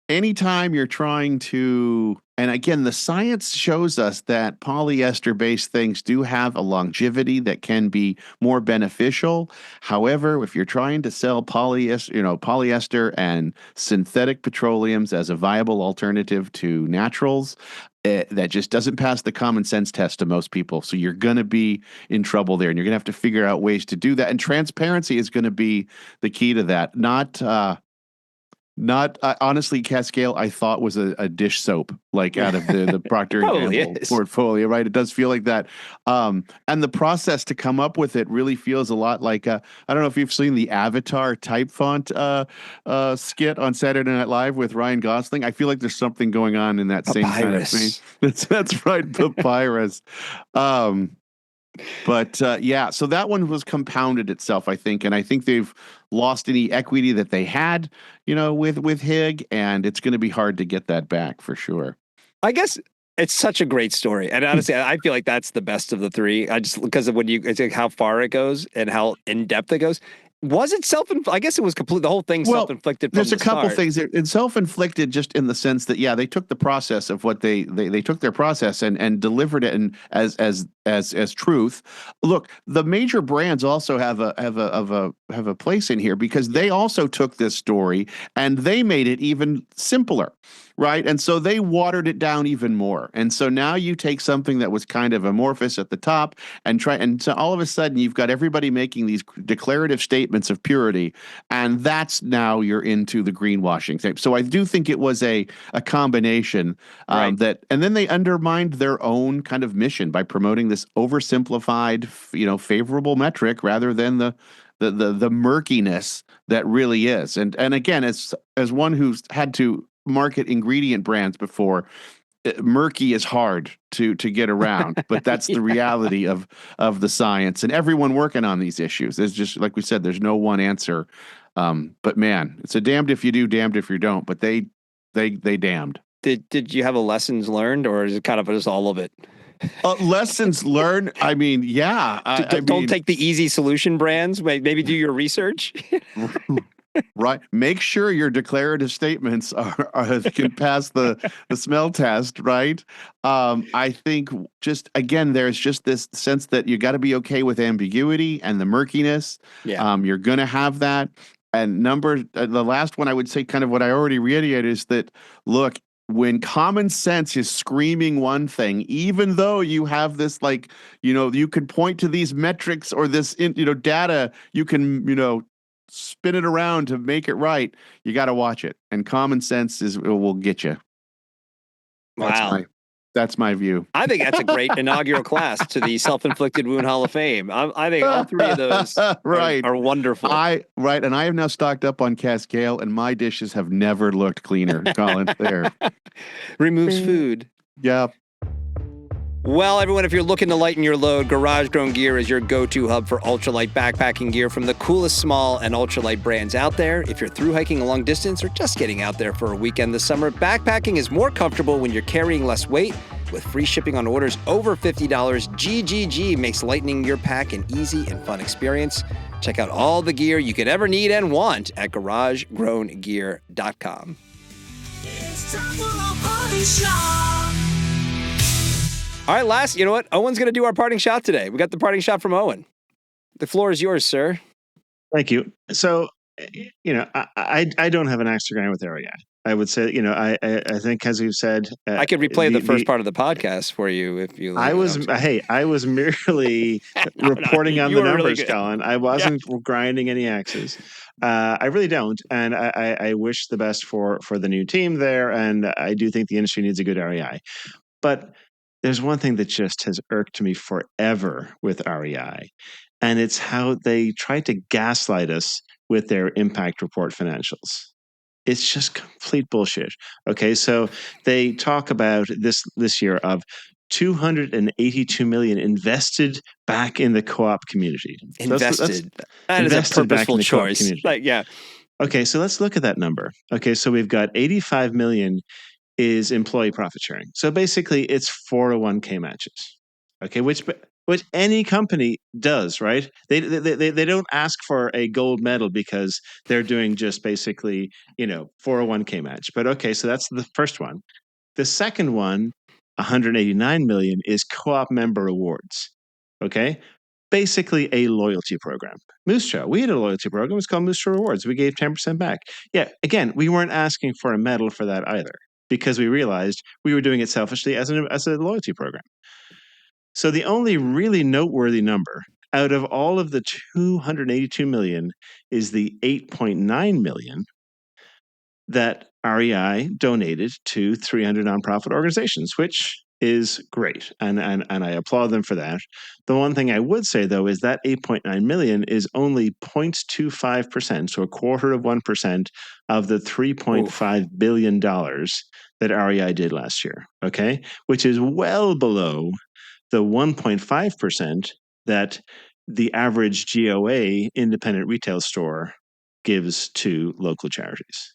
anytime you're trying to, and again, the science shows us that polyester-based things do have a longevity that can be more beneficial. However, if you're trying to sell polyester and synthetic petroleums as a viable alternative to naturals, that just doesn't pass the common sense test to most people. So you're going to be in trouble there, and you're going to have to figure out ways to do that. And transparency is going to be the key to that. Not honestly, Cascale, I thought was a dish soap, like out of the Procter & Gamble portfolio, right? It does feel like that. And the process to come up with it really feels a lot like, I don't know if you've seen the Avatar type font skit on Saturday Night Live with Ryan Gosling. I feel like there's something going on in that same kind of thing. That's right, papyrus. But so that one was compounded itself, I think, and I think they've lost any equity that they had, with Higg, and it's going to be hard to get that back for sure. I guess it's such a great story, and honestly, I feel like that's the best of the three. I just because of it's like how far it goes and how in depth it goes. Was it I guess it was complete. The whole thing self-inflicted. There's a couple things. It's self-inflicted, just in the sense that they took the process of what they took their process and delivered it as truth. Look, the major brands also have a place in here, because they also took this story and they made it even simpler. Right. And so they watered it down even more. And so now you take something that was kind of amorphous at the top and so all of a sudden you've got everybody making these declarative statements of purity. And that's now you're into the greenwashing thing. So I do think it was a combination and then they undermined their own kind of mission by promoting this oversimplified, favorable metric rather than the murkiness that really is. And again, as one who's had to market ingredient brands before, murky is hard to get around, but that's the reality of the science and everyone working on these issues. It's just like we said, there's no one answer. But man, it's a damned if you do, damned if you don't. But they damned. Did you have a lessons learned, or is it kind of just all of it? Lessons learned. I mean, yeah. Don't take the easy solution brands. Maybe do your research. Right. Make sure your declarative statements can pass the smell test, right? I think just, again, there's just this sense that you got to be okay with ambiguity and the murkiness. Yeah. You're going to have that. And the last one I would say, kind of what I already reiterated, is that, look, when common sense is screaming one thing, even though you have this, you could point to these metrics or this, data, you can, spin it around to make it right, you got to watch it. And common sense will get you. Wow. That's my view. I think that's a great inaugural class to the Self-Inflicted Wound Hall of Fame. I think all three of those are wonderful. And I have now stocked up on Cascale, and my dishes have never looked cleaner, Colin. There. Removes food. Yeah. Well, everyone, if you're looking to lighten your load, Garage Grown Gear is your go-to hub for ultralight backpacking gear from the coolest small and ultralight brands out there. If you're through hiking a long distance or just getting out there for a weekend this summer, backpacking is more comfortable when you're carrying less weight. With free shipping on orders over $50, GGG makes lightening your pack an easy and fun experience. Check out all the gear you could ever need and want at garagegrowngear.com. It's time for a party shot. All right, last, you know what? Owen's going to do our parting shot today. We got the parting shot from Eoin. The floor is yours, sir. Thank you. So, I don't have an axe to grind with REI. I would say, I think, as we've said, I could replay the first part of the podcast for you if you like. I was merely reporting on the numbers, really Colin. I wasn't grinding any axes. I really don't, and I wish the best for the new team there, and I do think the industry needs a good REI. But there's one thing that just has irked me forever with REI, and it's how they try to gaslight us with their impact report financials. It's just complete bullshit. Okay, so they talk about this year of $282 million invested back in the co-op community. Invested. That is a purposeful choice. Okay, so let's look at that number. Okay, so we've got $85 million is employee profit sharing. So basically, it's 401k matches. Okay, which any company does, right? They don't ask for a gold medal because they're doing just basically 401k match. But okay, so that's the first one. The second one, $189 million, is co-op member awards. Okay, basically a loyalty program. Moose Jaw, we had a loyalty program. It was called Moose Jaw Rewards. We gave 10% back. Yeah, again, we weren't asking for a medal for that either because we realized we were doing it selfishly as a loyalty program. So the only really noteworthy number out of all of the $282 million is the $8.9 million that REI donated to 300 nonprofit organizations, which is great. And I applaud them for that. The one thing I would say, though, is that $8.9 million is only 0.25%, so 0.25% of the $3.5 billion that REI did last year, okay? Which is well below the 1.5% that the average GOA independent retail store gives to local charities.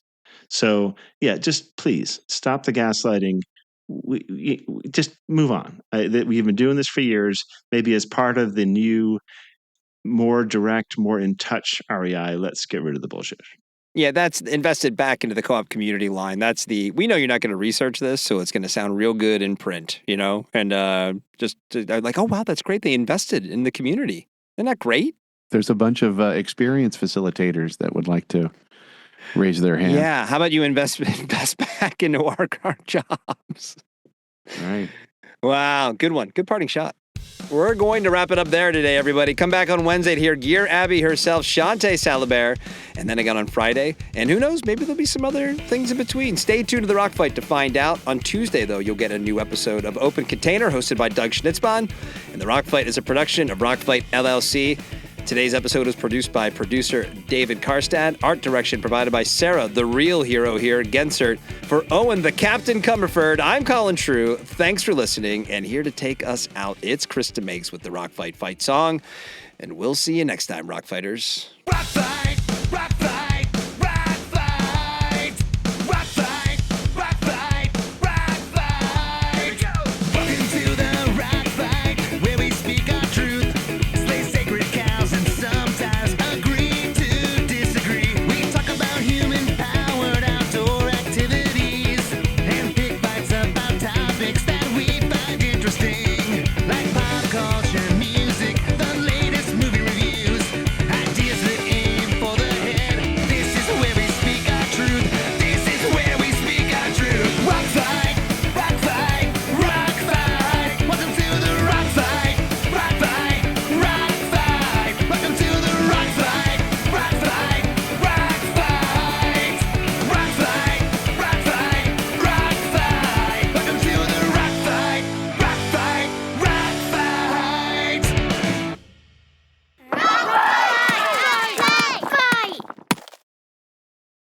So, yeah, just please stop the gaslighting. We just move on. We've been doing this for years. Maybe as part of the new, more direct, more in touch REI, let's get rid of the bullshit. Yeah, that's invested back into the co-op community line. We know you're not going to research this, so it's going to sound real good in print, and just like, oh, wow, that's great. They invested in the community. Isn't that great? There's a bunch of experienced facilitators that would like to raise their hand. Yeah, how about you invest back into our jobs? All right. Wow, good one. Good parting shot. We're going to wrap it up there today, everybody. Come back on Wednesday to hear Gear Abby herself, Shantae Salabert, and then again on Friday. And who knows, maybe there'll be some other things in between. Stay tuned to The Rock Fight to find out. On Tuesday, though, you'll get a new episode of Open Container hosted by Doug Schnitzbahn. And The Rock Fight is a production of Rock Fight LLC. Today's episode was produced by producer David Karstad. Art direction provided by Sarah, the real hero here, Gensert. For Eoin, the Captain Comerford, I'm Colin Thru. Thanks for listening. And here to take us out, it's Krista Makes with the Rock Fight Fight song. And we'll see you next time, Rock Fighters. Rock fight.